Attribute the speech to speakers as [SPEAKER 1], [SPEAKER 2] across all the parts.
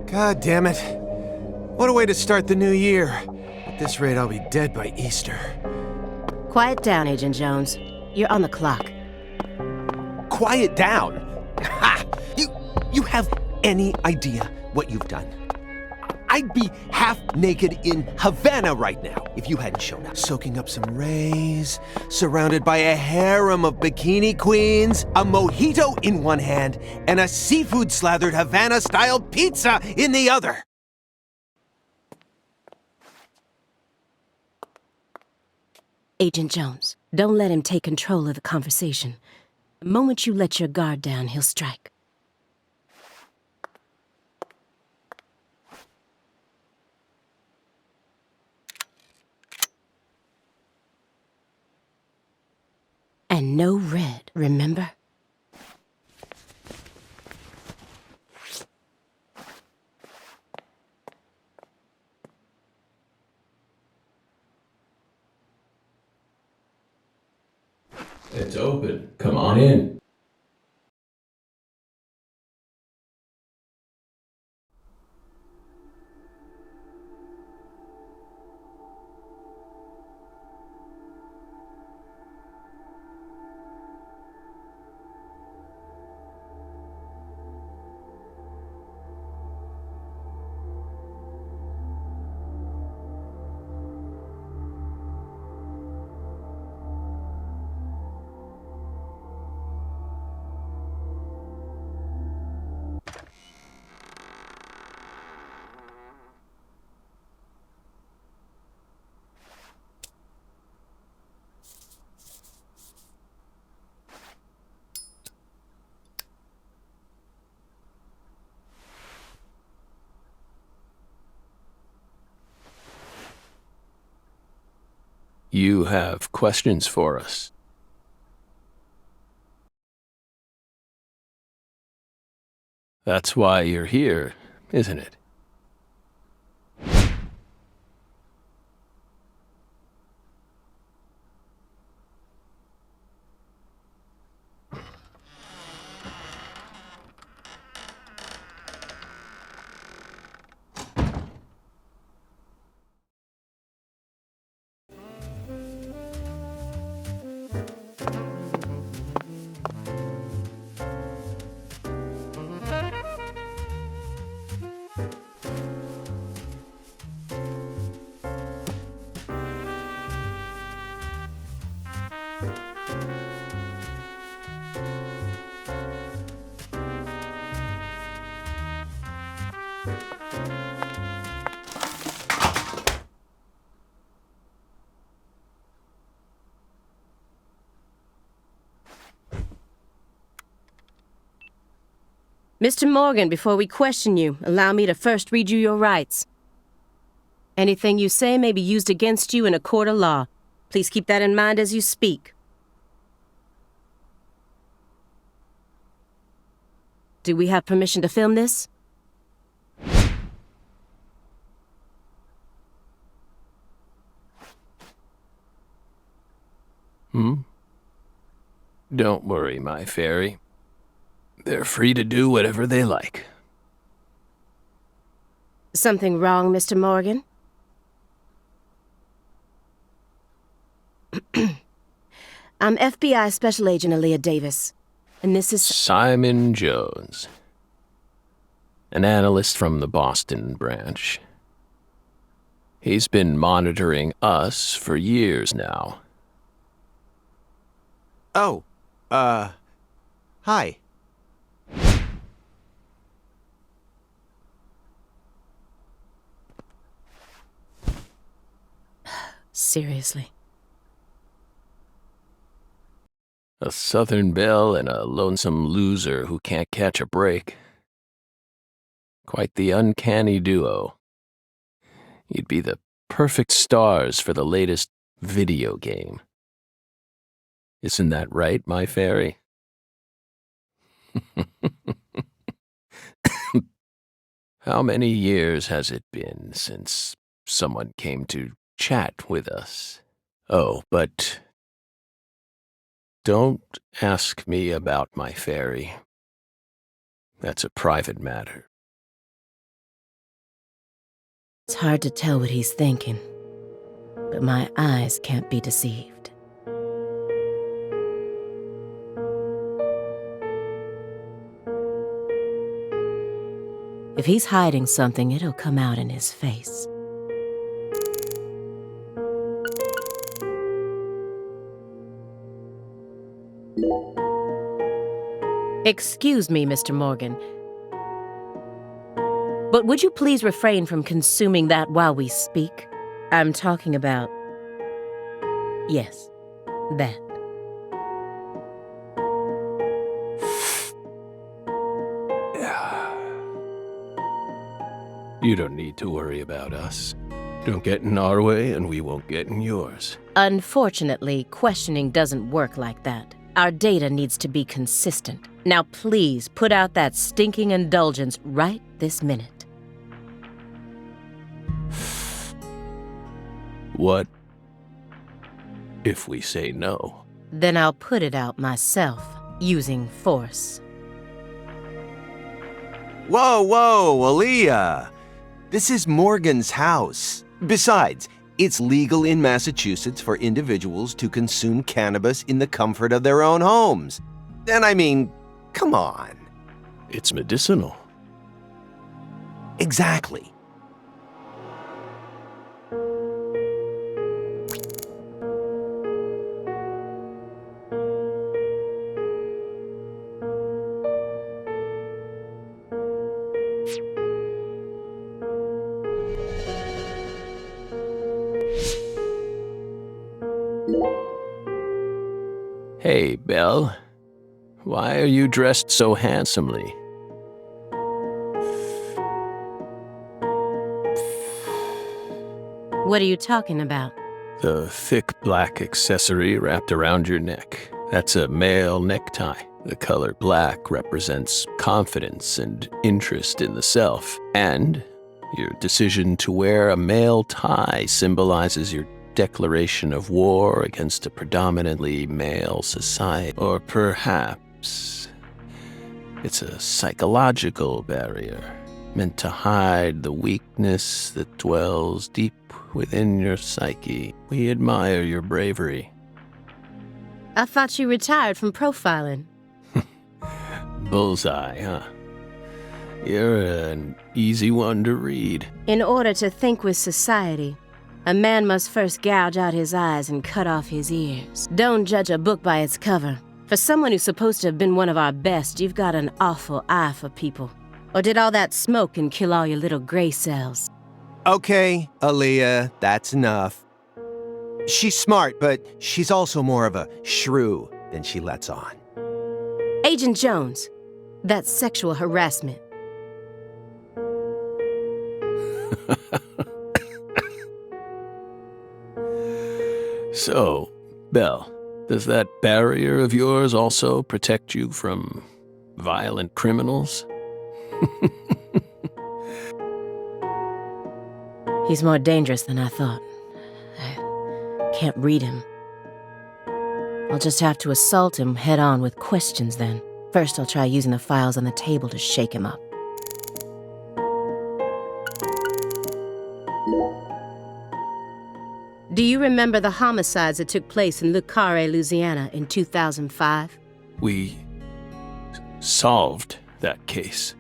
[SPEAKER 1] God damn it. What a way to start the new year. At this rate, I'll be dead by Easter.
[SPEAKER 2] Quiet down, Agent Jones. You're on the clock.
[SPEAKER 1] Quiet down? Ha! You have any idea what you've done? I'd be half naked in Havana right now if you hadn't shown up. Soaking up some rays, surrounded by a harem of bikini queens, a mojito in one hand, and a seafood-slathered Havana-style pizza in the other.
[SPEAKER 2] Agent Jones, don't let him take control of the conversation. The moment you let your guard down, he'll strike. And no red, remember?
[SPEAKER 3] It's open. Come on in. You have questions for us. That's why you're here, isn't it?
[SPEAKER 2] Mr. Morgan, before we question you, allow me to first read you your rights. Anything you say may be used against you in a court of law. Please keep that in mind as you speak. Do we have permission to film this?
[SPEAKER 3] Don't worry, my fairy. They're free to do whatever they like.
[SPEAKER 2] Something wrong, Mr. Morgan? I'm FBI Special Agent Aaliyah Davis, and this is...
[SPEAKER 3] Simon Jones. An analyst from the Boston branch. He's been monitoring us for years now.
[SPEAKER 1] Oh, hi.
[SPEAKER 2] Seriously.
[SPEAKER 3] A Southern belle and a lonesome loser who can't catch a break. Quite the uncanny duo. You'd be the perfect stars for the latest video game. Isn't that right, my fairy? How many years has it been since someone came to chat with us? Oh, but don't ask me about my fairy. That's a private matter.
[SPEAKER 2] It's hard to tell what he's thinking, but my eyes can't be deceived. If he's hiding something, it'll come out in his face. Excuse me, Mr. Morgan, but would you please refrain from consuming that while we speak? I'm talking about... yes, that.
[SPEAKER 3] You don't need to worry about us. Don't get in our way and we won't get in yours.
[SPEAKER 2] Unfortunately, questioning doesn't work like that. Our data needs to be consistent. Now please put out that stinking indulgence right this minute.
[SPEAKER 3] What if we say no?
[SPEAKER 2] Then I'll put it out myself, using force.
[SPEAKER 1] Whoa, whoa, Aaliyah! This is Morgan's house. Besides, it's legal in Massachusetts for individuals to consume cannabis in the comfort of their own homes. And I mean, come on.
[SPEAKER 3] It's medicinal.
[SPEAKER 1] Exactly.
[SPEAKER 3] Hey, Belle. Why are you dressed so handsomely?
[SPEAKER 2] What are you talking about?
[SPEAKER 3] The thick black accessory wrapped around your neck. That's a male necktie. The color black represents confidence and interest in the self. And your decision to wear a male tie symbolizes your declaration of war against a predominantly male society. Or perhaps it's a psychological barrier meant to hide the weakness that dwells deep within your psyche. We admire your bravery.
[SPEAKER 2] I thought you retired from profiling.
[SPEAKER 3] Bullseye, huh? You're an easy one to read.
[SPEAKER 2] In order to think with society, a man must first gouge out his eyes and cut off his ears. Don't judge a book by its cover. For someone who's supposed to have been one of our best, you've got an awful eye for people. Or did all that smoke and kill all your little gray cells?
[SPEAKER 1] Okay, Aaliyah, that's enough. She's smart, but she's also more of a shrew than she lets on.
[SPEAKER 2] Agent Jones, That's sexual harassment.
[SPEAKER 3] So, Belle, does that barrier of yours also protect you from violent criminals?
[SPEAKER 2] He's more dangerous than I thought. I can't read him. I'll just have to assault him head-on with questions then. First, I'll try using the files on the table to shake him up. Do you remember the homicides that took place in Le Carré, Louisiana in 2005?
[SPEAKER 3] We solved that case.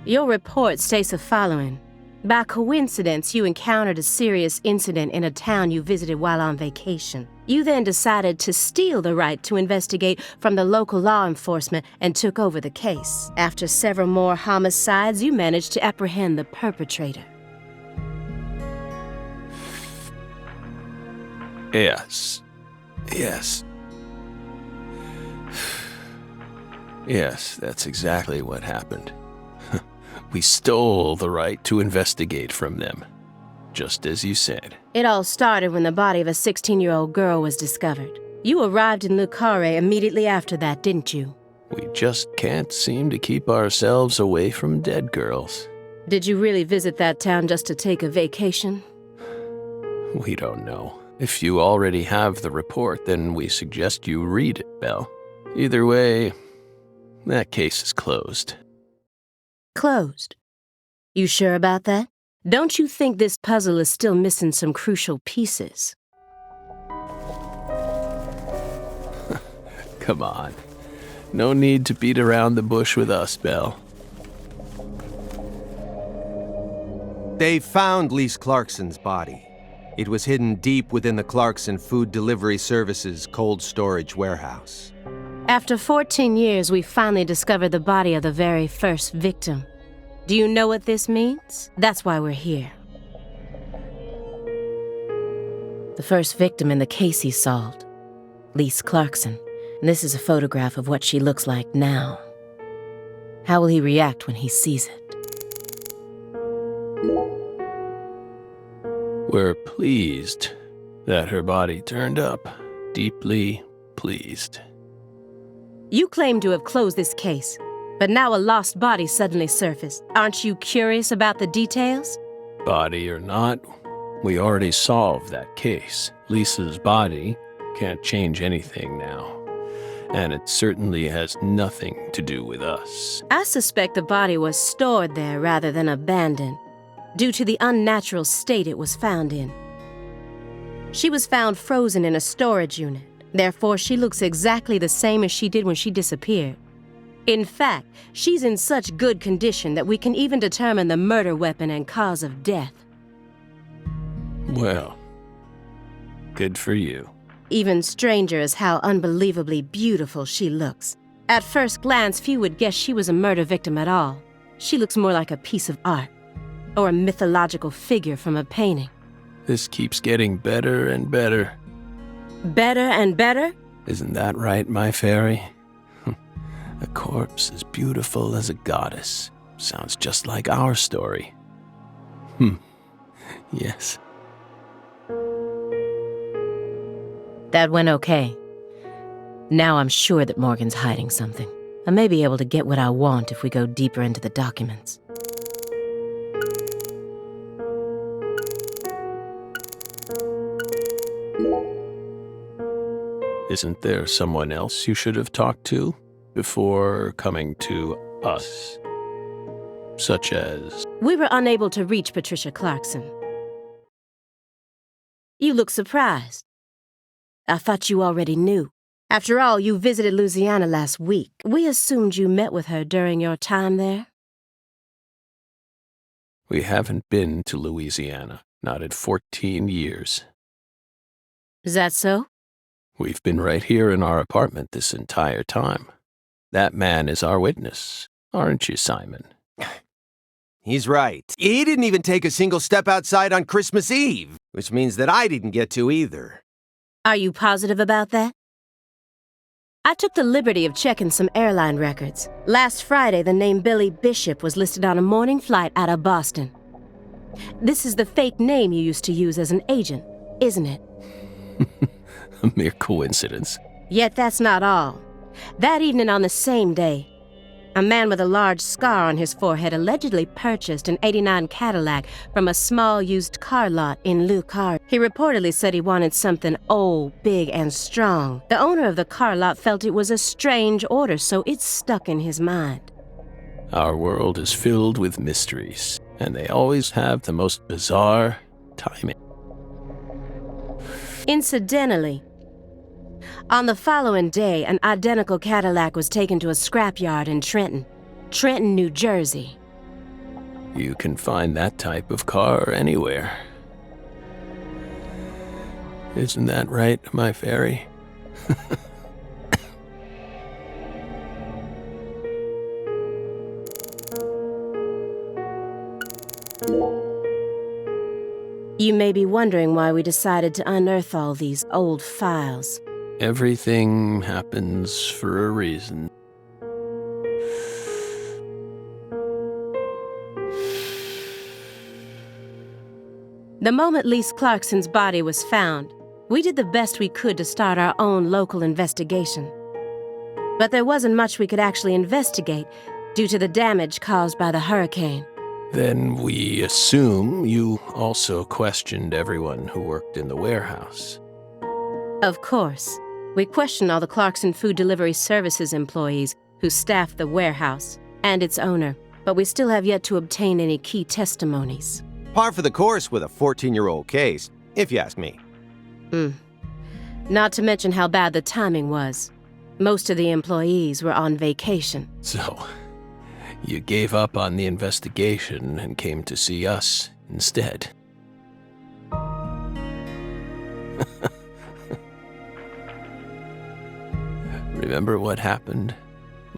[SPEAKER 2] Your report states the following. By coincidence, you encountered a serious incident in a town you visited while on vacation. You then decided to steal the right to investigate from the local law enforcement and took over the case. After several more homicides, you managed to apprehend the perpetrator.
[SPEAKER 3] Yes. Yes, that's exactly what happened. We stole the right to investigate from them, just as you said.
[SPEAKER 2] It all started when the body of a 16-year-old girl was discovered. You arrived in Le Carré immediately after that, didn't you?
[SPEAKER 3] We just can't seem to keep ourselves away from dead girls.
[SPEAKER 2] Did you really visit that town just to take a vacation?
[SPEAKER 3] We don't know. If you already have the report, then we suggest you read it, Belle. Either way, that case is closed.
[SPEAKER 2] Closed. You sure about that? Don't you think this puzzle is still missing some crucial pieces?
[SPEAKER 3] Come on. No need to beat around the bush with us, Belle.
[SPEAKER 1] They found Lise Clarkson's body. It was hidden deep within the Clarkson Food Delivery Services cold storage warehouse.
[SPEAKER 2] After 14 years, we finally discovered the body of the very first victim. Do you know what this means? That's why we're here. The first victim in the case he solved, Lise Clarkson. And this is a photograph of what she looks like now. How will he react when he sees it?
[SPEAKER 3] We're pleased that her body turned up. Deeply pleased.
[SPEAKER 2] You claim to have closed this case, but now a lost body suddenly surfaced. Aren't you curious about the details?
[SPEAKER 3] Body or not, we already solved that case. Lisa's body can't change anything now. And it certainly has nothing to do with us.
[SPEAKER 2] I suspect the body was stored there rather than abandoned, due to the unnatural state it was found in. She was found frozen in a storage unit. Therefore, she looks exactly the same as she did when she disappeared. In fact, she's in such good condition that we can even determine the murder weapon and cause of death.
[SPEAKER 3] Well, good for you.
[SPEAKER 2] Even stranger is how unbelievably beautiful she looks. At first glance, few would guess she was a murder victim at all. She looks more like a piece of art, or a mythological figure from a painting.
[SPEAKER 3] This keeps getting better and better.
[SPEAKER 2] Better and better?
[SPEAKER 3] Isn't that right, my fairy? A corpse as beautiful as a goddess. Sounds just like our story. Yes.
[SPEAKER 2] That went okay. Now I'm sure that Morgan's hiding something. I may be able to get what I want if we go deeper into the documents.
[SPEAKER 3] Isn't there someone else you should have talked to before coming to us? Such as...
[SPEAKER 2] We were unable to reach Patricia Clarkson. You look surprised. I thought you already knew. After all, you visited Louisiana last week. We assumed you met with her during your time there.
[SPEAKER 3] We haven't been to Louisiana, not in 14 years.
[SPEAKER 2] Is that so?
[SPEAKER 3] We've been right here in our apartment this entire time. That man is our witness, aren't you, Simon?
[SPEAKER 1] He's right. He didn't even take a single step outside on Christmas Eve, which means that I didn't get to either.
[SPEAKER 2] Are you positive about that? I took the liberty of checking some airline records. Last Friday, the name Billy Bishop was listed on a morning flight out of Boston. This is the fake name you used to use as an agent, isn't it?
[SPEAKER 3] A mere coincidence.
[SPEAKER 2] Yet that's not all. That evening on the same day, a man with a large scar on his forehead allegedly purchased an '89 Cadillac from a small used car lot in Lucar. He reportedly said he wanted something old, big, and strong. The owner of the car lot felt it was a strange order, so it stuck in his mind.
[SPEAKER 3] Our world is filled with mysteries, and they always have the most bizarre timing.
[SPEAKER 2] Incidentally, on the following day, an identical Cadillac was taken to a scrapyard in Trenton, New Jersey.
[SPEAKER 3] You can find that type of car anywhere. Isn't that right, my fairy?
[SPEAKER 2] You may be wondering why we decided to unearth all these old files.
[SPEAKER 3] Everything happens for a reason.
[SPEAKER 2] The moment Lise Clarkson's body was found, we did the best we could to start our own local investigation. But there wasn't much we could actually investigate due to the damage caused by the hurricane.
[SPEAKER 3] Then we assume you also questioned everyone who worked in the warehouse.
[SPEAKER 2] Of course, we questioned all the Clarkson Food Delivery Services employees who staffed the warehouse and its owner, but we still have yet to obtain any key testimonies.
[SPEAKER 1] Par for the course with a 14-year-old case, if you ask me.
[SPEAKER 2] Not to mention how bad the timing was. Most of the employees were on vacation.
[SPEAKER 3] So, you gave up on the investigation and came to see us instead. Remember what happened,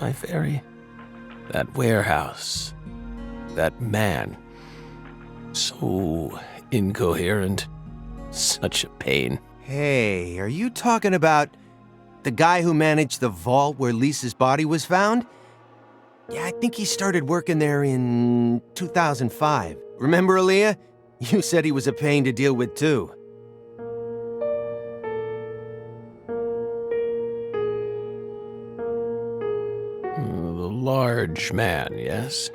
[SPEAKER 3] my fairy? That warehouse. That man. So incoherent. Such a pain.
[SPEAKER 1] Hey, are you talking about the guy who managed the vault where Lisa's body was found? Yeah, I think he started working there in 2005. Remember, Aaliyah? You said he was a pain to deal with, too.
[SPEAKER 3] The large man, yes?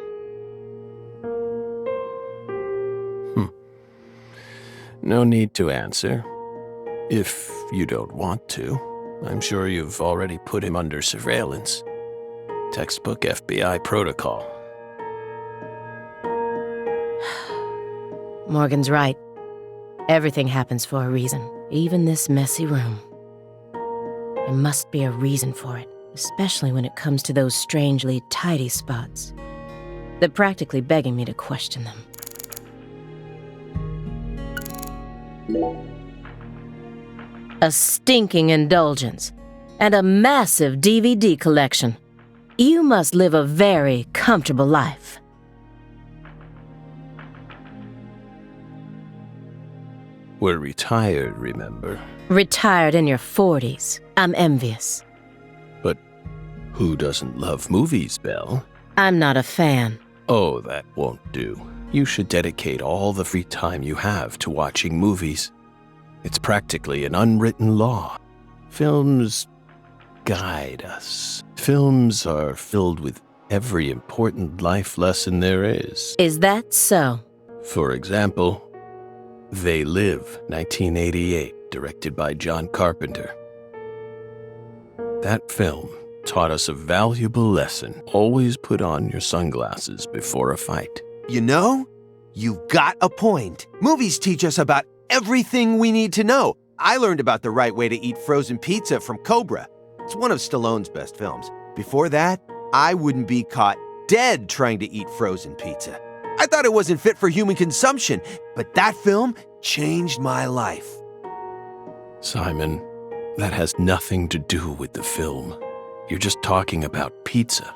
[SPEAKER 3] No need to answer. If you don't want to. I'm sure you've already put him under surveillance. Textbook FBI protocol.
[SPEAKER 2] Morgan's right. Everything happens for a reason, even this messy room. There must be a reason for it, especially when it comes to those strangely tidy spots. They're practically begging me to question them. A stinking indulgence and a massive DVD collection. You must live a very comfortable life.
[SPEAKER 3] We're retired, remember?
[SPEAKER 2] Retired in your 40s. I'm envious.
[SPEAKER 3] But who doesn't love movies, Belle?
[SPEAKER 2] I'm not a fan.
[SPEAKER 3] Oh, that won't do. You should dedicate all the free time you have to watching movies. It's practically an unwritten law. Films guide us. Films are filled with every important life lesson there is.
[SPEAKER 2] Is that so?
[SPEAKER 3] For example, They Live, 1988, directed by John Carpenter. That film taught us a valuable lesson. Always put on your sunglasses before a fight.
[SPEAKER 1] You know, you've got a point. Movies teach us about everything we need to know. I learned about the right way to eat frozen pizza from Cobra. It's one of Stallone's best films. Before that, I wouldn't be caught dead trying to eat frozen pizza. I thought it wasn't fit for human consumption, but that film changed my life.
[SPEAKER 3] Simon, that has nothing to do with the film. You're just talking about pizza.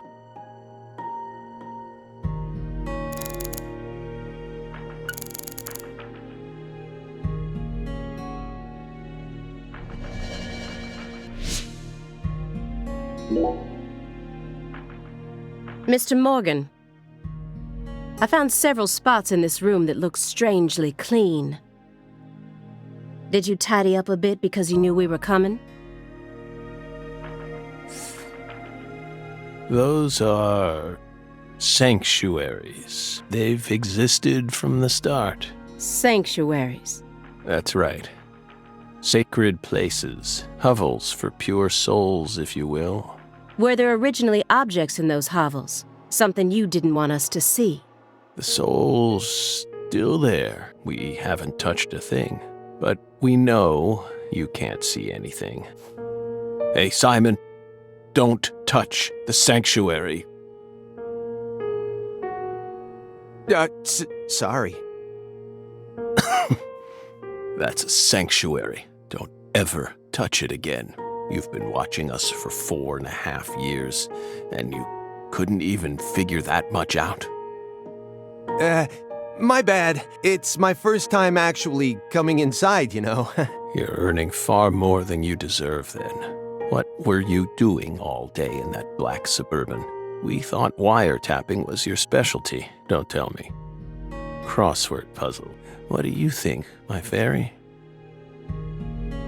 [SPEAKER 2] Mr. Morgan, I found several spots in this room that look strangely clean. Did you tidy up a bit because you knew we were coming?
[SPEAKER 3] Those are sanctuaries. They've existed from the start.
[SPEAKER 2] Sanctuaries.
[SPEAKER 3] That's right. Sacred places, hovels for pure souls, if you will.
[SPEAKER 2] Were there originally objects in those hovels? Something you didn't want us to see?
[SPEAKER 3] The soul's still there. We haven't touched a thing. But we know you can't see anything. Hey, Simon, don't touch the sanctuary.
[SPEAKER 1] Sorry.
[SPEAKER 3] That's a sanctuary. Don't ever touch it again. You've been watching us for 4.5 years, and you couldn't even figure that much out?
[SPEAKER 1] My bad. It's my first time actually coming inside, you know.
[SPEAKER 3] You're earning far more than you deserve then. What were you doing all day in that black Suburban? We thought wiretapping was your specialty. Don't tell me. Crossword puzzle. What do you think, my fairy?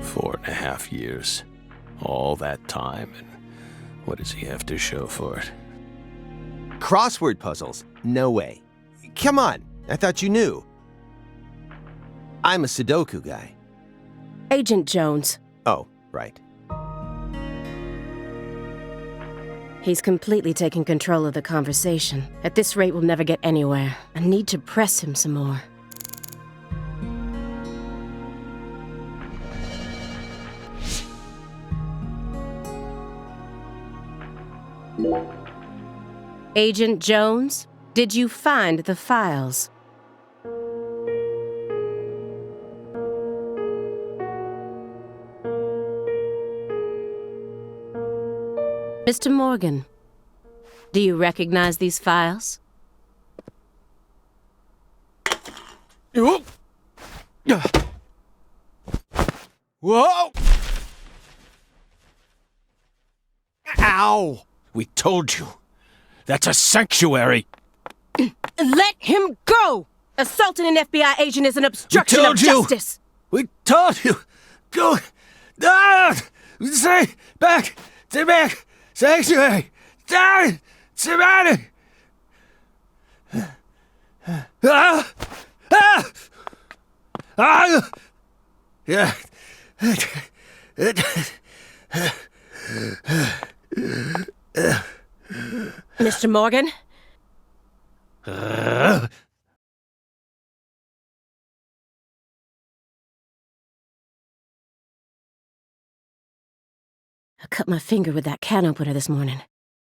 [SPEAKER 3] 4.5 years. All that time, and what does he have to show for it?
[SPEAKER 1] Crossword puzzles? No way. Come on, I thought you knew. I'm a Sudoku guy.
[SPEAKER 2] Agent Jones.
[SPEAKER 1] Oh, right.
[SPEAKER 2] He's completely taken control of the conversation. At this rate, we'll never get anywhere. I need to press him some more. Agent Jones, did you find the files? Mr. Morgan, do you recognize these files?
[SPEAKER 1] Whoa! Ow!
[SPEAKER 3] We told you. That's a sanctuary.
[SPEAKER 2] Let him go! Assaulting an FBI agent is an obstruction of justice.
[SPEAKER 3] We told you. Go. Say back. Stay back. Sanctuary. Down. Surrounded. Yeah.
[SPEAKER 2] Mr. Morgan? I cut my finger with that can opener this morning.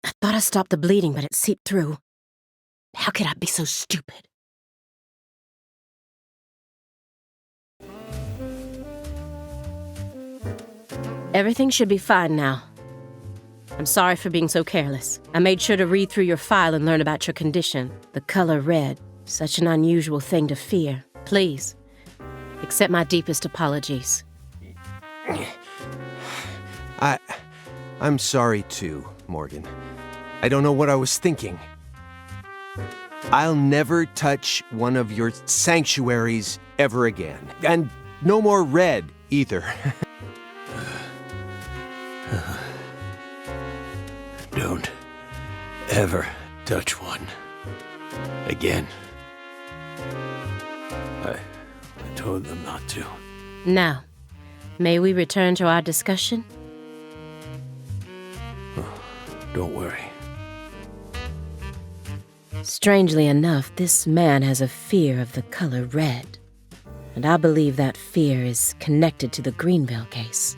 [SPEAKER 2] I thought I stopped the bleeding, but it seeped through. How could I be so stupid? Everything should be fine now. I'm sorry for being so careless. I made sure to read through your file and learn about your condition. The color red, such an unusual thing to fear. Please, accept my deepest apologies.
[SPEAKER 1] I'm sorry too, Morgan. I don't know what I was thinking. I'll never touch one of your sanctuaries ever again. And no more red, either.
[SPEAKER 3] Don't ever touch one again. I told them not to.
[SPEAKER 2] Now, may we return to our discussion?
[SPEAKER 3] Don't worry.
[SPEAKER 2] Strangely enough, this man has a fear of the color red. And I believe that fear is connected to the Greenville case.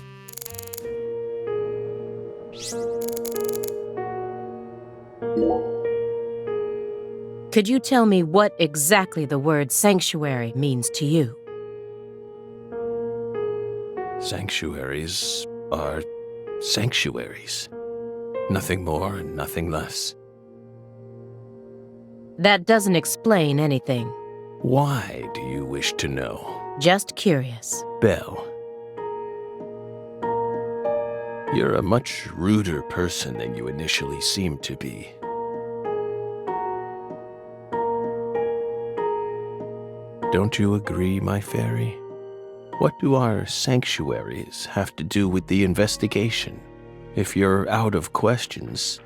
[SPEAKER 2] Could you tell me what exactly the word sanctuary means to you?
[SPEAKER 3] Sanctuaries are sanctuaries. Nothing more and nothing less.
[SPEAKER 2] That doesn't explain anything.
[SPEAKER 3] Why do you wish to know?
[SPEAKER 2] Just curious.
[SPEAKER 3] Belle. You're a much ruder person than you initially seemed to be. Don't you agree, my fairy? What do our sanctuaries have to do with the investigation? If you're out of questions,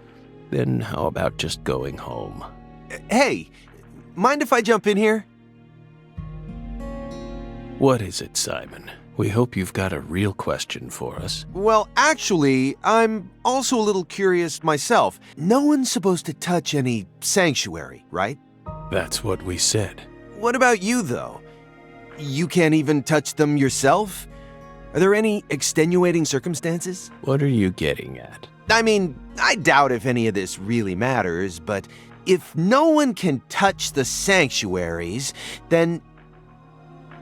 [SPEAKER 3] then how about just going home?
[SPEAKER 1] Hey, mind if I jump in here?
[SPEAKER 3] What is it, Simon? We hope you've got a real question for us.
[SPEAKER 1] Well, actually, I'm also a little curious myself. No one's supposed to touch any sanctuary, right?
[SPEAKER 3] That's what we said.
[SPEAKER 1] What about you, though? You can't even touch them yourself? Are there any extenuating circumstances?
[SPEAKER 3] What are you getting at?
[SPEAKER 1] I mean, I doubt if any of this really matters, but if no one can touch the sanctuaries, then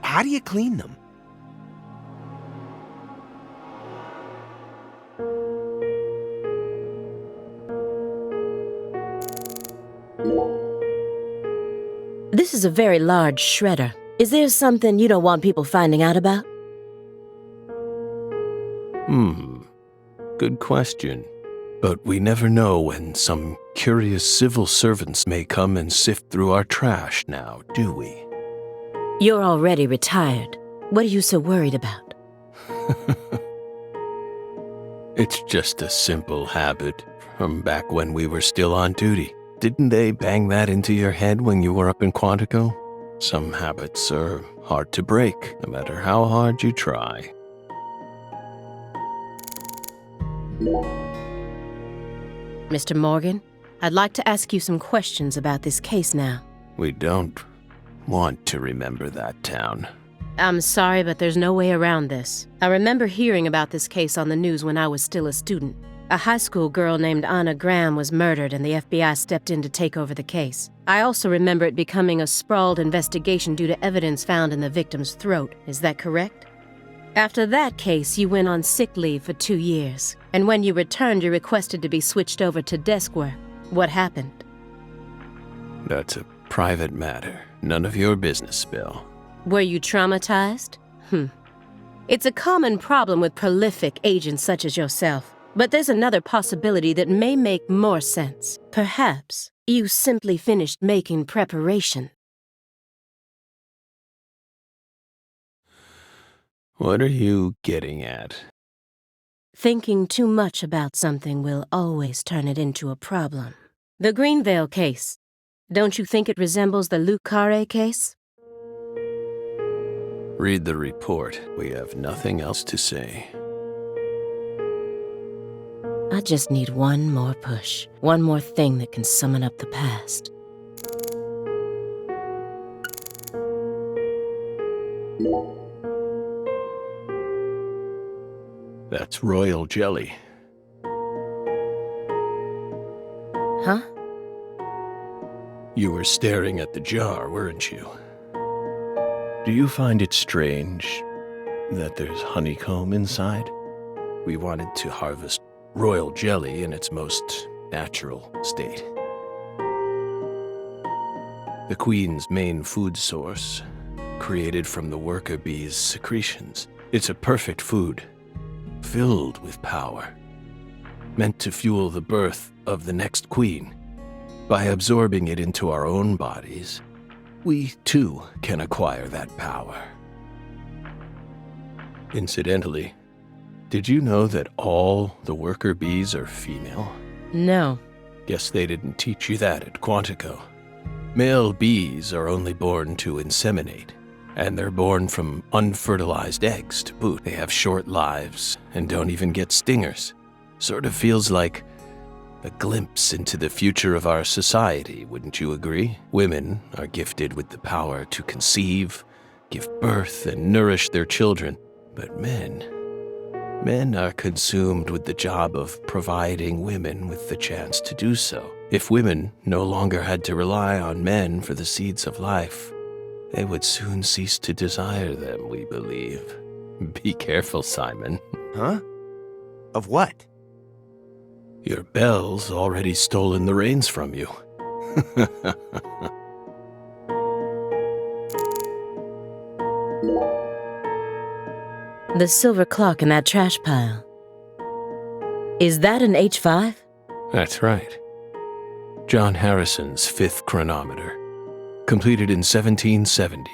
[SPEAKER 1] how do you clean them?
[SPEAKER 2] This is a very large shredder. Is there something you don't want people finding out about?
[SPEAKER 3] Good question. But we never know when some curious civil servants may come and sift through our trash now, do we?
[SPEAKER 2] You're already retired. What are you so worried about?
[SPEAKER 3] It's just a simple habit from back when we were still on duty. Didn't they bang that into your head when you were up in Quantico? Some habits are hard to break, no matter how hard you try.
[SPEAKER 2] Mr. Morgan, I'd like to ask you some questions about this case now.
[SPEAKER 3] We don't want to remember that town.
[SPEAKER 2] I'm sorry, but there's no way around this. I remember hearing about this case on the news when I was still a student. A high school girl named Anna Graham was murdered and the FBI stepped in to take over the case. I also remember it becoming a sprawled investigation due to evidence found in the victim's throat. Is that correct? After that case, you went on sick leave for 2 years. And when you returned, you requested to be switched over to desk work. What happened?
[SPEAKER 3] That's a private matter. None of your business, Bill.
[SPEAKER 2] Were you traumatized? It's a common problem with prolific agents such as yourself. But there's another possibility that may make more sense. Perhaps you simply finished making preparation.
[SPEAKER 3] What are you getting at?
[SPEAKER 2] Thinking too much about something will always turn it into a problem. The Greenvale case. Don't you think it resembles the Luke Carre case?
[SPEAKER 3] Read the report. We have nothing else to say.
[SPEAKER 2] I just need one more push. One more thing that can summon up the past.
[SPEAKER 3] That's royal jelly.
[SPEAKER 2] Huh?
[SPEAKER 3] You were staring at the jar, weren't you? Do you find it strange that there's honeycomb inside? We wanted to harvest royal jelly in its most natural state. The queen's main food source, created from the worker bee's secretions. It's a perfect food, filled with power, meant to fuel the birth of the next queen. By absorbing it into our own bodies, we too can acquire that power. Incidentally, did you know that all the worker bees are female?
[SPEAKER 2] No.
[SPEAKER 3] Guess they didn't teach you that at Quantico. Male bees are only born to inseminate, and they're born from unfertilized eggs to boot. They have short lives and don't even get stingers. Sort of feels like a glimpse into the future of our society, wouldn't you agree? Women are gifted with the power to conceive, give birth, and nourish their children. But men are consumed with the job of providing women with the chance to do so. If women no longer had to rely on men for the seeds of life, they would soon cease to desire them, we believe. Be careful, Simon.
[SPEAKER 1] Huh? Of what?
[SPEAKER 3] Your bell's already stolen the reins from you.
[SPEAKER 2] The silver clock in that trash pile. Is that an H5?
[SPEAKER 3] That's right. John Harrison's 5th chronometer. Completed in 1770.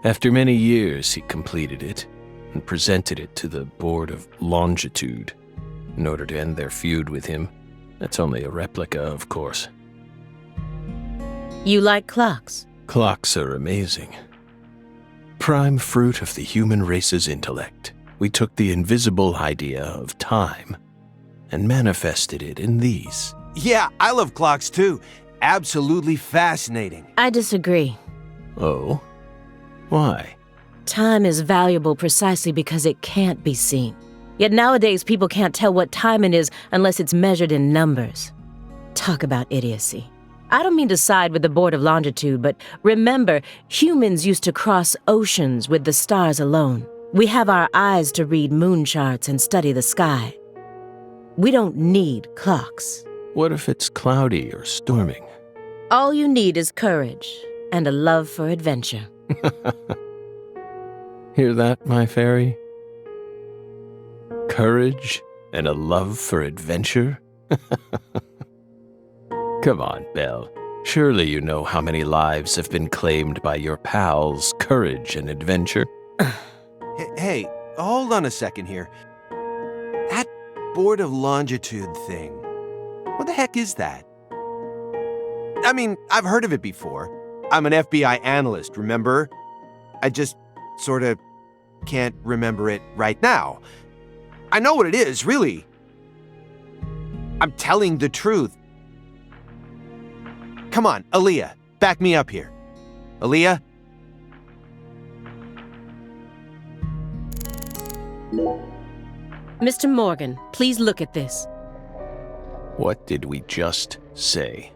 [SPEAKER 3] After many years, he completed it and presented it to the Board of Longitude in order to end their feud with him. That's only a replica, of course.
[SPEAKER 2] You like clocks?
[SPEAKER 3] Clocks are amazing. Prime fruit of the human race's intellect. We took the invisible idea of time and manifested it in these.
[SPEAKER 1] Yeah, I love clocks too. Absolutely fascinating.
[SPEAKER 2] I disagree.
[SPEAKER 3] Oh? Why?
[SPEAKER 2] Time is valuable precisely because it can't be seen. Yet nowadays people can't tell what time it is unless it's measured in numbers. Talk about idiocy. I don't mean to side with the Board of Longitude, but remember, humans used to cross oceans with the stars alone. We have our eyes to read moon charts and study the sky. We don't need clocks.
[SPEAKER 3] What if it's cloudy or storming?
[SPEAKER 2] All you need is courage and a love for adventure.
[SPEAKER 3] Hear that, my fairy? Courage and a love for adventure? Come on, Belle. Surely you know how many lives have been claimed by your pals' courage and adventure.
[SPEAKER 1] Hey, hold on a second here. That Board of Longitude thing, what the heck is that? I mean, I've heard of it before. I'm an FBI analyst, remember? I just sort of can't remember it right now. I know what it is, really. I'm telling the truth. Come on, Aaliyah, back me up here. Aaliyah?
[SPEAKER 2] Mr. Morgan, please look at this.
[SPEAKER 3] What did we just say?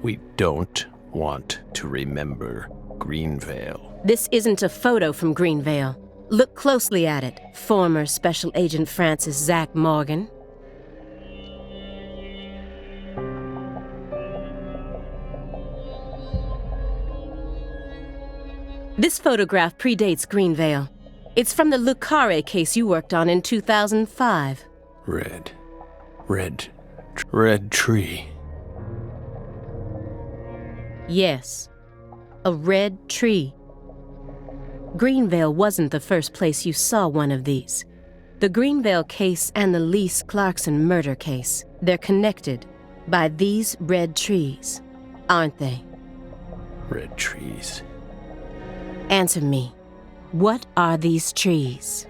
[SPEAKER 3] We don't want to remember Greenvale.
[SPEAKER 2] This isn't a photo from Greenvale. Look closely at it. Former Special Agent Francis Zach Morgan. This photograph predates Greenvale. It's from the Le Carre case you worked on in 2005.
[SPEAKER 3] Red tree.
[SPEAKER 2] Yes, a red tree. Greenvale wasn't the first place you saw one of these. The Greenvale case and the Lise Clarkson murder case, they're connected by these red trees, aren't they?
[SPEAKER 3] Red trees.
[SPEAKER 2] Answer me. What are these trees?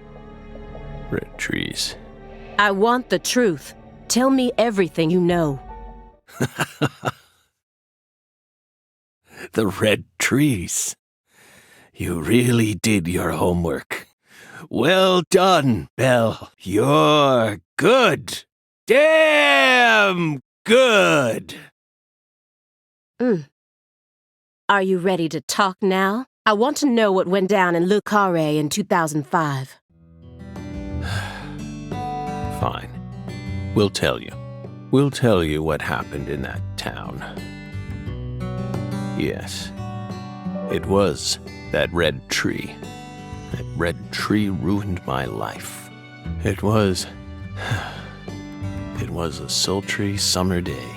[SPEAKER 3] Red trees.
[SPEAKER 2] I want the truth. Tell me everything you know.
[SPEAKER 3] The red trees. You really did your homework. Well done, Belle. You're good. Damn good.
[SPEAKER 2] Are you ready to talk now? I want to know what went down in Le Carre in 2005.
[SPEAKER 3] Fine. We'll tell you. We'll tell you what happened in that town. Yes, it was that red tree. That red tree ruined my life. It was a sultry summer day.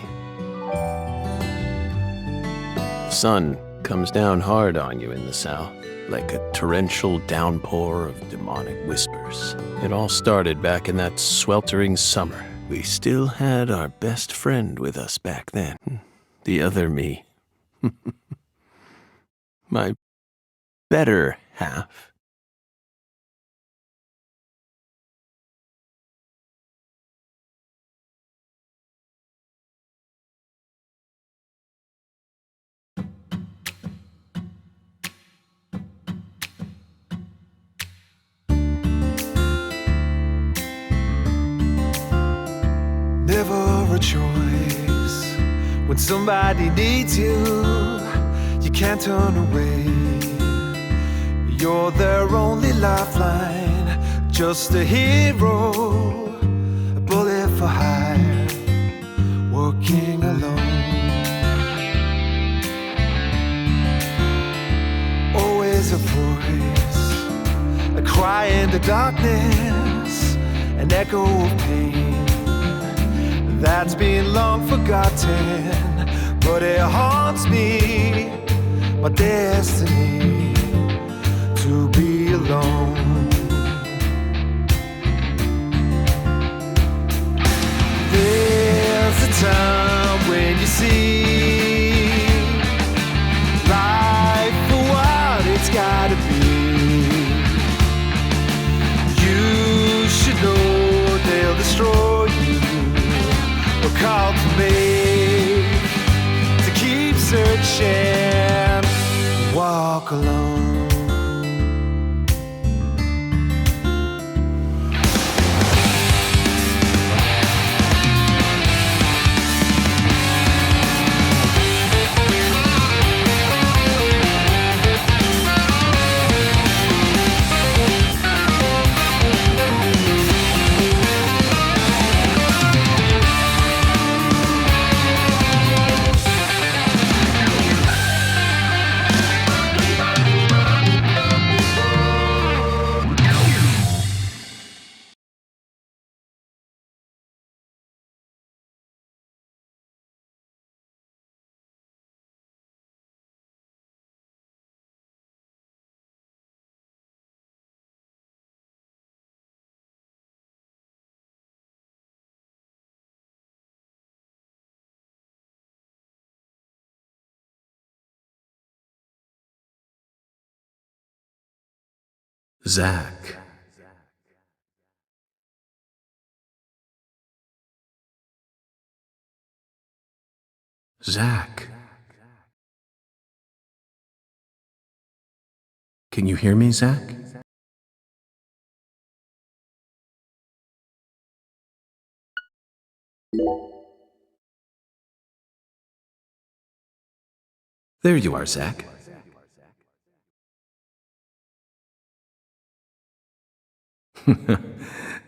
[SPEAKER 3] The sun comes down hard on you in the south, like a torrential downpour of demonic whispers. It all started back in that sweltering summer. We still had our best friend with us back then. The other me. My better half.
[SPEAKER 4] Never a choice. When somebody needs you, you can't turn away. You're their only lifeline, just a hero, a bullet for hire, working alone. Always a voice, a cry in the darkness, an echo of pain that's been long forgotten, but it haunts me, my destiny, to be alone. There's a time when you see life for what it's gotta be. You should know they'll destroy you. A call to me to keep searching, walk alone.
[SPEAKER 3] Zach. Zach. Can you hear me, Zach? There you are, Zach.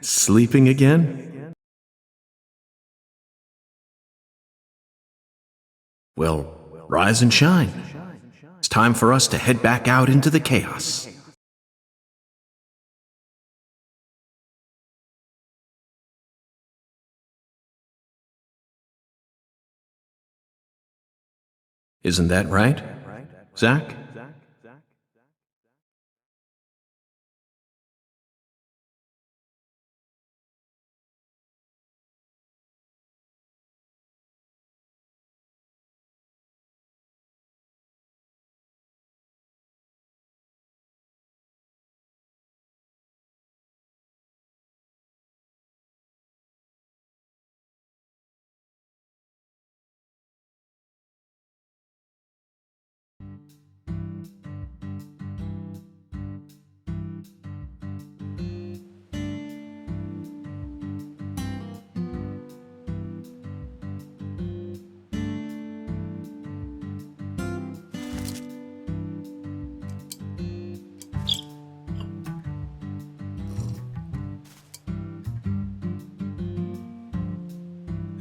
[SPEAKER 3] Sleeping again? Well, rise and shine. It's time for us to head back out into the chaos. Isn't that right, Zach?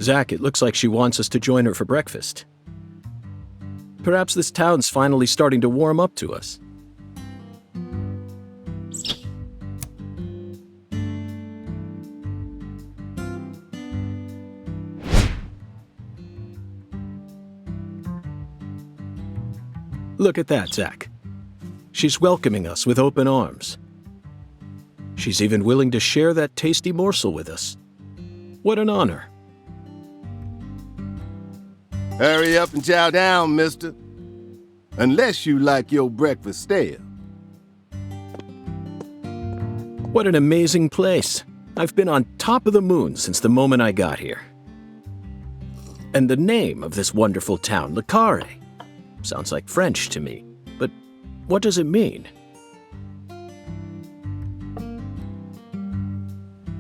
[SPEAKER 3] Zach, it looks like she wants us to join her for breakfast. Perhaps this town's finally starting to warm up to us. Look at that, Zach. She's welcoming us with open arms. She's even willing to share that tasty morsel with us. What an honor.
[SPEAKER 5] Hurry up and chow down, mister. Unless you like your breakfast stale.
[SPEAKER 3] What an amazing place. I've been on top of the moon since the moment I got here. And the name of this wonderful town, Le Carré, sounds like French to me. But what does it mean?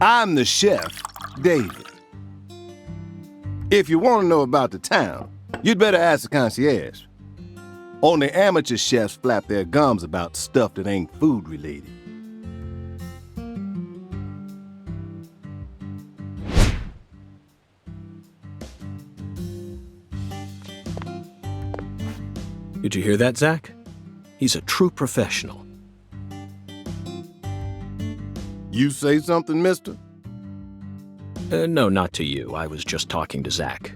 [SPEAKER 5] I'm the chef, David. If you want to know about the town, you'd better ask the concierge. Only amateur chefs flap their gums about stuff that ain't food related.
[SPEAKER 3] Did you hear that, Zach? He's a true professional.
[SPEAKER 5] You say something, mister?
[SPEAKER 3] No, not to you. I was just talking to Zach.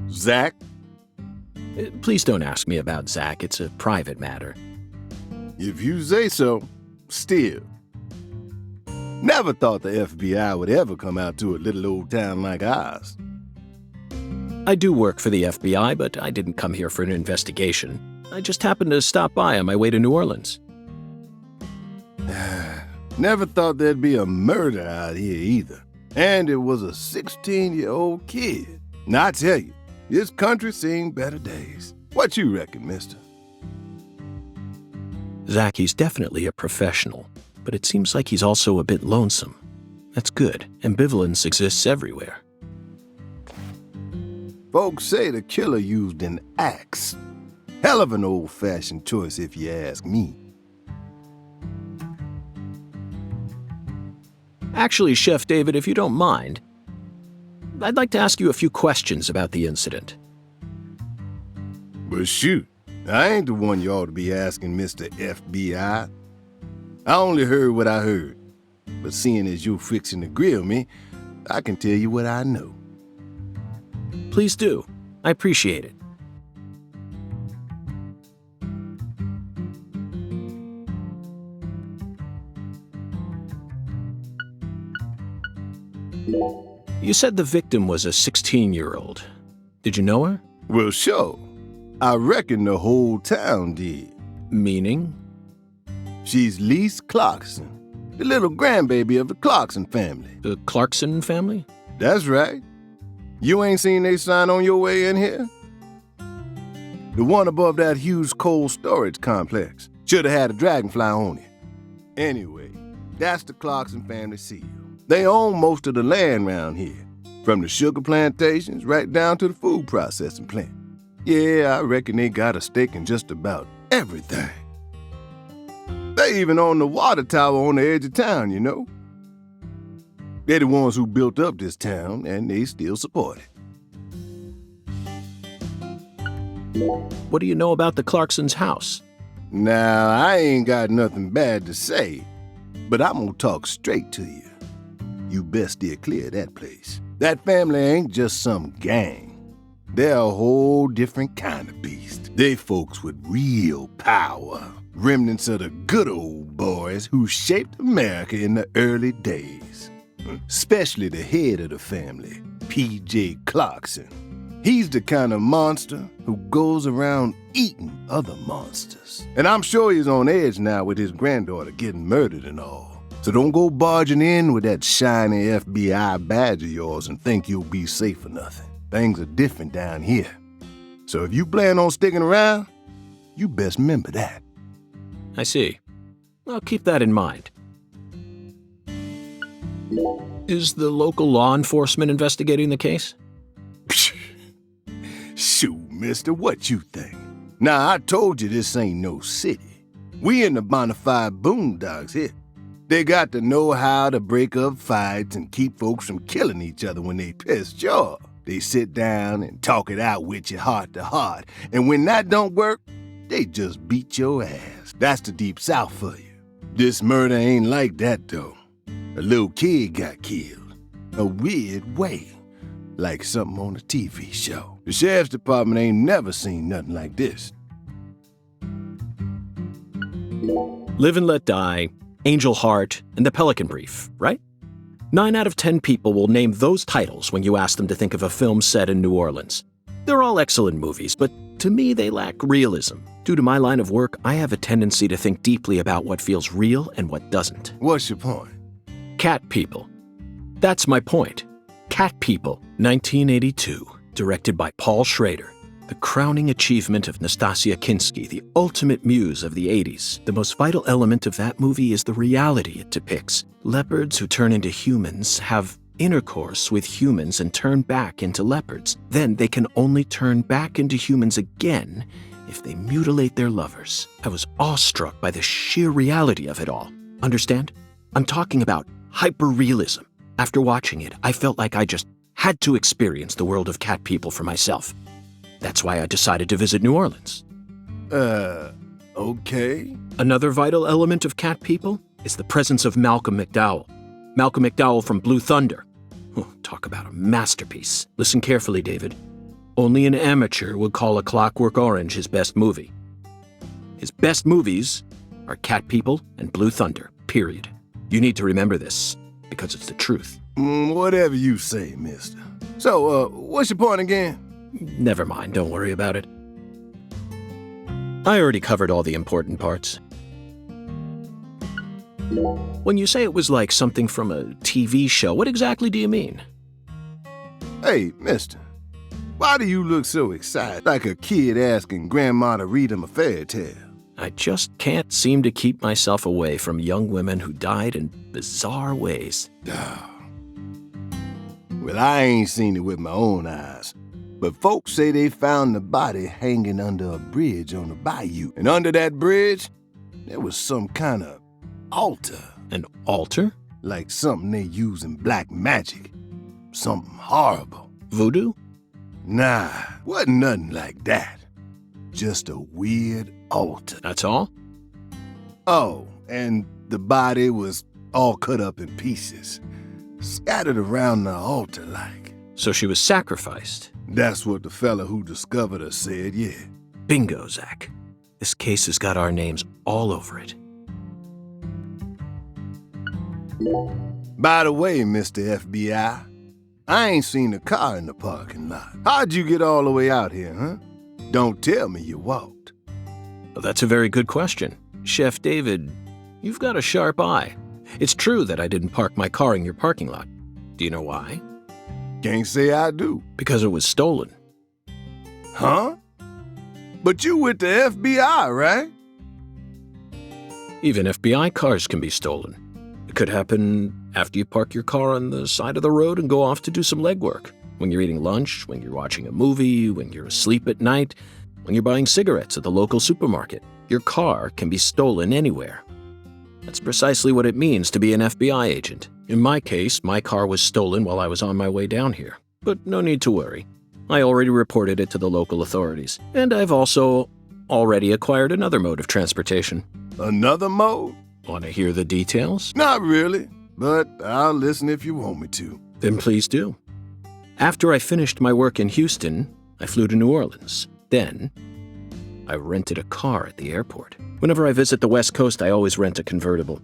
[SPEAKER 5] Zach?
[SPEAKER 3] Please don't ask me about Zach. It's a private matter.
[SPEAKER 5] If you say so, still. Never thought the FBI would ever come out to a little old town like ours.
[SPEAKER 3] I do work for the FBI, but I didn't come here for an investigation. I just happened to stop by on my way to New Orleans.
[SPEAKER 5] Never thought there'd be a murder out here either. And it was a 16-year-old kid. Now I tell you, this country's seen better days. What you reckon, mister?
[SPEAKER 3] Zach, he's definitely a professional, but it seems like he's also a bit lonesome. That's good. Ambivalence exists everywhere.
[SPEAKER 5] Folks say the killer used an axe. Hell of an old-fashioned choice if you ask me.
[SPEAKER 3] Actually, Chef David, if you don't mind, I'd like to ask you a few questions about the incident.
[SPEAKER 5] But shoot, I ain't the one you ought to be asking, Mr. FBI. I only heard what I heard. But seeing as you're fixing to grill me, I can tell you what I know.
[SPEAKER 3] Please do. I appreciate it. You said the victim was a 16-year-old. Did you know her?
[SPEAKER 5] Well, sure. I reckon the whole town did.
[SPEAKER 3] Meaning?
[SPEAKER 5] She's Lise Clarkson, the little grandbaby of the Clarkson family.
[SPEAKER 3] The Clarkson family?
[SPEAKER 5] That's right. You ain't seen they sign on your way in here? The one above that huge cold storage complex. Should have had a dragonfly on it. Anyway, that's the Clarkson family seal. They own most of the land around here, from the sugar plantations right down to the food processing plant. Yeah, I reckon they got a stake in just about everything. They even own the water tower on the edge of town, you know. They're the ones who built up this town, and they still support it.
[SPEAKER 3] What do you know about the Clarksons' house?
[SPEAKER 5] Now, I ain't got nothing bad to say, but I'm gonna talk straight to you. You best steer clear of that place. That family ain't just some gang. They're a whole different kind of beast. They folks with real power. Remnants of the good old boys who shaped America in the early days. Especially the head of the family, P.J. Clarkson. He's the kind of monster who goes around eating other monsters. And I'm sure he's on edge now with his granddaughter getting murdered and all. So don't go barging in with that shiny FBI badge of yours and think you'll be safe for nothing. Things are different down here. So if you plan on sticking around, you best remember that.
[SPEAKER 3] I see. I'll keep that in mind. Is the local law enforcement investigating the case?
[SPEAKER 5] Shoot, mister, what you think? Now, I told you this ain't no city. We in the bonafide boondocks here. They got to know how to break up fights and keep folks from killing each other when they pissed you off. They sit down and talk it out with you heart to heart. And when that don't work, they just beat your ass. That's the deep south for you. This murder ain't like that, though. A little kid got killed. A weird way. Like something on a TV show. The sheriff's department ain't never seen nothing like this.
[SPEAKER 3] Live and Let Die, Angel Heart, and The Pelican Brief, right? 9 out of 10 people will name those titles when you ask them to think of a film set in New Orleans. They're all excellent movies, but to me they lack realism. Due to my line of work, I have a tendency to think deeply about what feels real and what doesn't.
[SPEAKER 5] What's your point?
[SPEAKER 3] Cat People. That's my point. Cat People, 1982, directed by Paul Schrader. The crowning achievement of Nastasia Kinski, the ultimate muse of the 80s. The most vital element of that movie is the reality it depicts. Leopards who turn into humans have intercourse with humans and turn back into leopards. Then they can only turn back into humans again if they mutilate their lovers. I was awestruck by the sheer reality of it all. Understand? I'm talking about hyper-realism. After watching it, I felt like I just had to experience the world of Cat People for myself. That's why I decided to visit New Orleans.
[SPEAKER 5] Okay.
[SPEAKER 3] Another vital element of Cat People is the presence of Malcolm McDowell. Malcolm McDowell from Blue Thunder. Oh, talk about a masterpiece. Listen carefully, David. Only an amateur would call A Clockwork Orange his best movie. His best movies are cat people and Blue Thunder, period. You need to remember this, because it's the truth.
[SPEAKER 5] Whatever you say, mister. So, what's your point again?
[SPEAKER 3] Never mind, don't worry about it. I already covered all the important parts. When you say it was like something from a TV show, what exactly do you mean?
[SPEAKER 5] Hey, mister. Why do you look so excited, like a kid asking grandma to read him a fairy tale?
[SPEAKER 3] I just can't seem to keep myself away from young women who died in bizarre ways.
[SPEAKER 5] Well, I ain't seen it with my own eyes, but folks say they found the body hanging under a bridge on the bayou. And under that bridge, there was some kind of altar.
[SPEAKER 3] An altar?
[SPEAKER 5] Like something they use in black magic. Something horrible.
[SPEAKER 3] Voodoo?
[SPEAKER 5] Nah, wasn't nothing like that. Just a weird altar.
[SPEAKER 3] That's all?
[SPEAKER 5] Oh, and the body was all cut up in pieces, scattered around the altar like.
[SPEAKER 3] So she was sacrificed?
[SPEAKER 5] That's what the fella who discovered her said, yeah.
[SPEAKER 3] Bingo, Zach. This case has got our names all over it.
[SPEAKER 5] By the way, Mr. FBI, I ain't seen a car in the parking lot. How'd you get all the way out here, huh? Don't tell me you walked.
[SPEAKER 3] Well, that's a very good question. Chef David, you've got a sharp eye. It's true that I didn't park my car in your parking lot. Do you know why?
[SPEAKER 5] Can't say I do.
[SPEAKER 3] Because it was stolen.
[SPEAKER 5] Huh? But you with the FBI, right?
[SPEAKER 3] Even FBI cars can be stolen. It could happen after you park your car on the side of the road and go off to do some legwork. When you're eating lunch, when you're watching a movie, when you're asleep at night, when you're buying cigarettes at the local supermarket. Your car can be stolen anywhere. That's precisely what it means to be an FBI agent. In my case, my car was stolen while I was on my way down here. But no need to worry. I already reported it to the local authorities. And I've also already acquired another mode of transportation.
[SPEAKER 5] Another mode?
[SPEAKER 3] Want to hear the details?
[SPEAKER 5] Not really, but I'll listen if you want me to.
[SPEAKER 3] Then please do. After I finished my work in Houston, I flew to New Orleans. Then, I rented a car at the airport. Whenever I visit the West Coast, I always rent a convertible,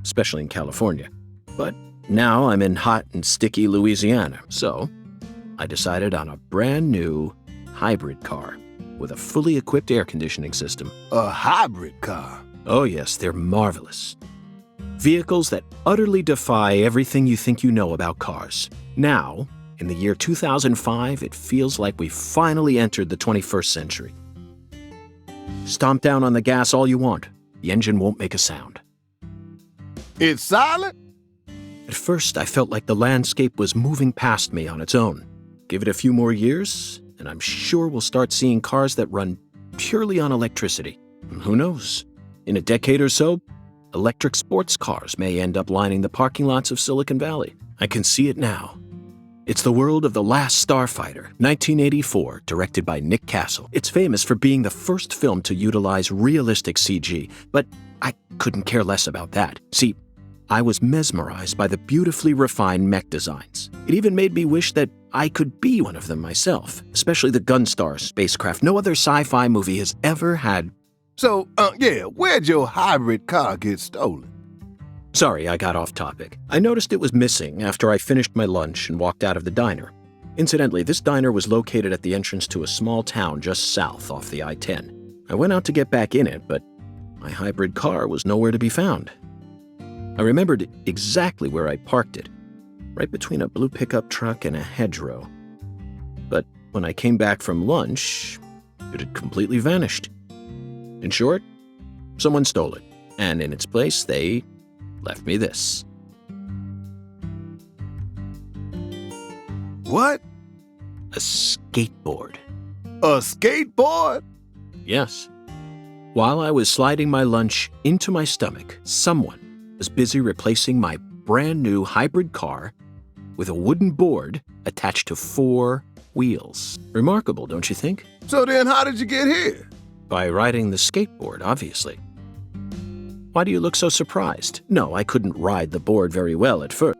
[SPEAKER 3] especially in California. But now I'm in hot and sticky Louisiana, so I decided on a brand new hybrid car with a fully equipped air conditioning system.
[SPEAKER 5] A hybrid car?
[SPEAKER 3] Oh yes, they're marvelous. Vehicles that utterly defy everything you think you know about cars. Now, in the year 2005, it feels like we finally entered the 21st century. Stomp down on the gas all you want. The engine won't make a sound.
[SPEAKER 5] It's silent?
[SPEAKER 3] At first, I felt like the landscape was moving past me on its own. Give it a few more years, and I'm sure we'll start seeing cars that run purely on electricity. And who knows? In a decade or so, electric sports cars may end up lining the parking lots of Silicon Valley. I can see it now. It's the world of The Last Starfighter, 1984, directed by Nick Castle. It's famous for being the first film to utilize realistic CG, but I couldn't care less about that. See, I was mesmerized by the beautifully refined mech designs. It even made me wish that I could be one of them myself, especially the Gunstar spacecraft. No other sci-fi movie has ever had.
[SPEAKER 5] So, where'd your hybrid car get stolen?
[SPEAKER 3] Sorry, I got off topic. I noticed it was missing after I finished my lunch and walked out of the diner. Incidentally, this diner was located at the entrance to a small town just south off the I-10. I went out to get back in it, but my hybrid car was nowhere to be found. I remembered exactly where I parked it, right between a blue pickup truck and a hedgerow. But when I came back from lunch, it had completely vanished. In short, someone stole it, and in its place, they left me this.
[SPEAKER 5] What?
[SPEAKER 3] A skateboard.
[SPEAKER 5] A skateboard?
[SPEAKER 3] Yes. While I was sliding my lunch into my stomach, someone was busy replacing my brand new hybrid car with a wooden board attached to 4 wheels. Remarkable, don't you think?
[SPEAKER 5] So then how did you get here?
[SPEAKER 3] By riding the skateboard, obviously. Why do you look so surprised? No, I couldn't ride the board very well at first.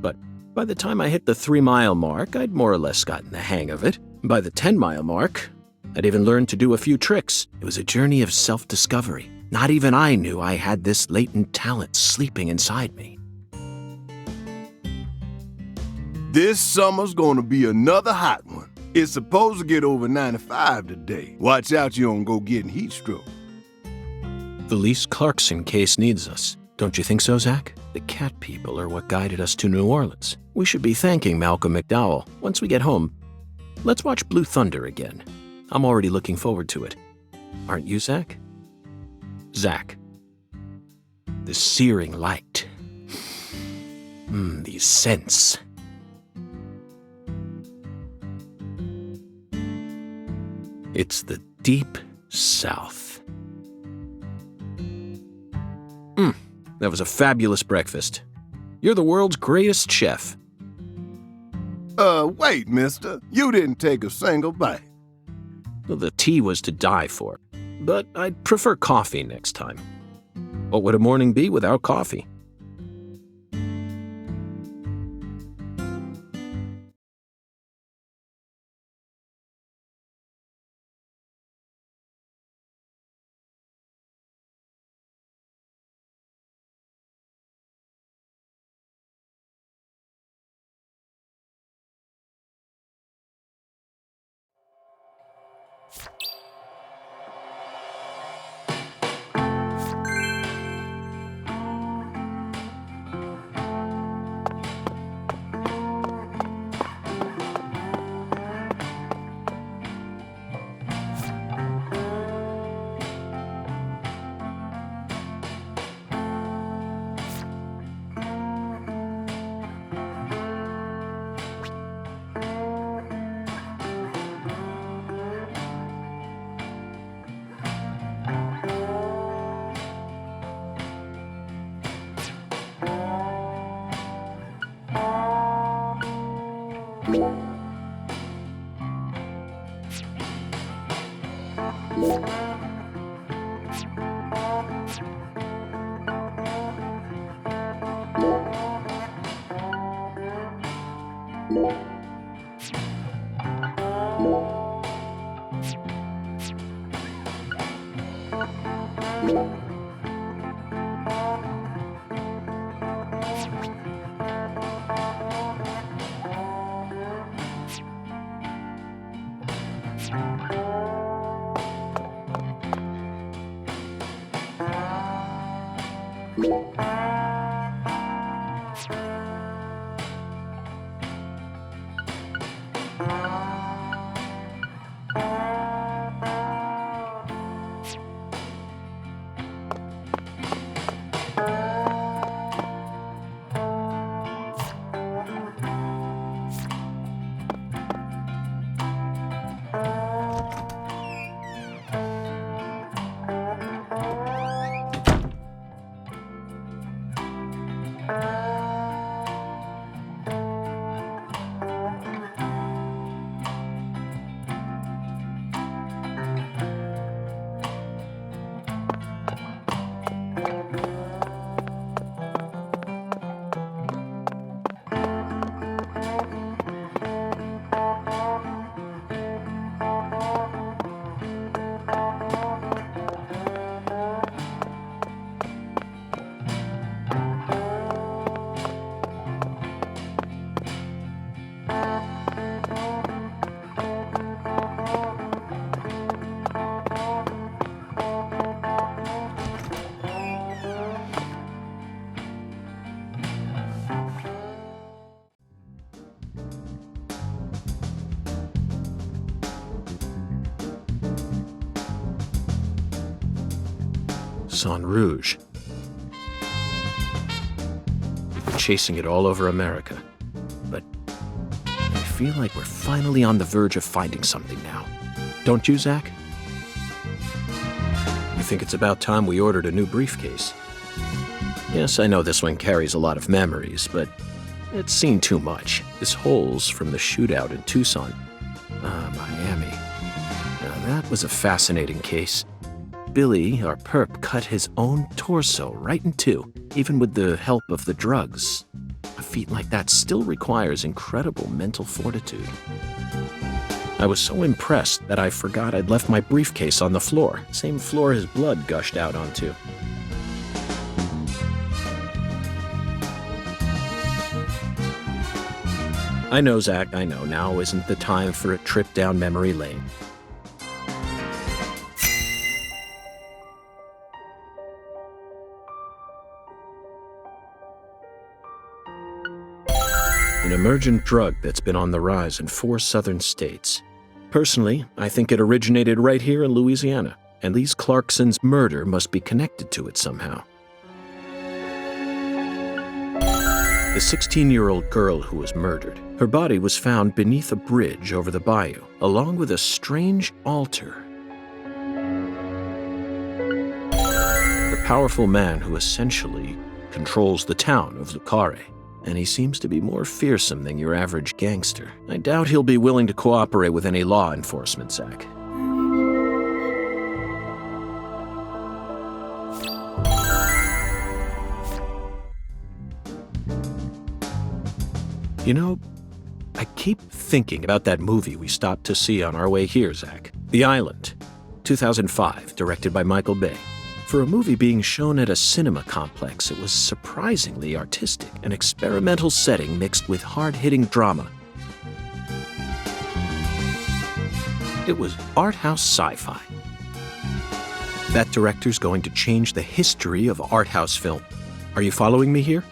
[SPEAKER 3] But by the time I hit the 3-mile mark, I'd more or less gotten the hang of it. By the 10-mile mark, I'd even learned to do a few tricks. It was a journey of self-discovery. Not even I knew I had this latent talent sleeping inside me.
[SPEAKER 5] This summer's gonna be another hot one. It's supposed to get over 95 today. Watch out you don't go getting heat stroke.
[SPEAKER 3] The Lise Clarkson case needs us. Don't you think so, Zach? The cat people are what guided us to New Orleans. We should be thanking Malcolm McDowell. Once we get home, let's watch Blue Thunder again. I'm already looking forward to it. Aren't you, Zach? Zach. The searing light. These scents. It's the deep South. That was a fabulous breakfast. You're the world's greatest chef.
[SPEAKER 5] Wait, mister. You didn't take a single bite.
[SPEAKER 3] Well, the tea was to die for, but I'd prefer coffee next time. What would a morning be without coffee? Baton Rouge. We've been chasing it all over America, but I feel like we're finally on the verge of finding something now. Don't you, Zach? You think it's about time we ordered a new briefcase? Yes, I know this one carries a lot of memories, but it's seen too much. This hole's from the shootout in Tucson. Miami. Now, that was a fascinating case. Billy, our perp, cut his own torso right in two, even with the help of the drugs. A feat like that still requires incredible mental fortitude. I was so impressed that I forgot I'd left my briefcase on the floor, same floor his blood gushed out onto. I know, Zach, I know. Now isn't the time for a trip down memory lane. An emergent drug that's been on the rise in 4 southern states. Personally, I think it originated right here in Louisiana, and Lise Clarkson's murder must be connected to it somehow. The 16-year-old girl who was murdered, her body was found beneath a bridge over the bayou, along with a strange altar. The powerful man who essentially controls the town of Lucare, and he seems to be more fearsome than your average gangster. I doubt he'll be willing to cooperate with any law enforcement, Zach. You know, I keep thinking about that movie we stopped to see on our way here, Zach. The Island, 2005, directed by Michael Bay. For a movie being shown at a cinema complex, it was surprisingly artistic, an experimental setting mixed with hard-hitting drama. It was art house sci-fi. That director's going to change the history of art house film. Are you following me here?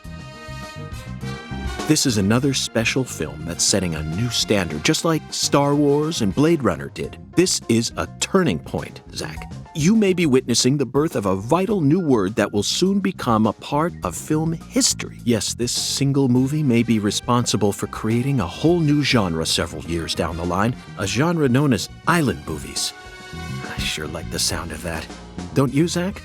[SPEAKER 3] This is another special film that's setting a new standard, just like Star Wars and Blade Runner did. This is a turning point, Zach. You may be witnessing the birth of a vital new word that will soon become a part of film history. Yes, this single movie may be responsible for creating a whole new genre several years down the line, a genre known as island movies. I sure like the sound of that. Don't you, Zach?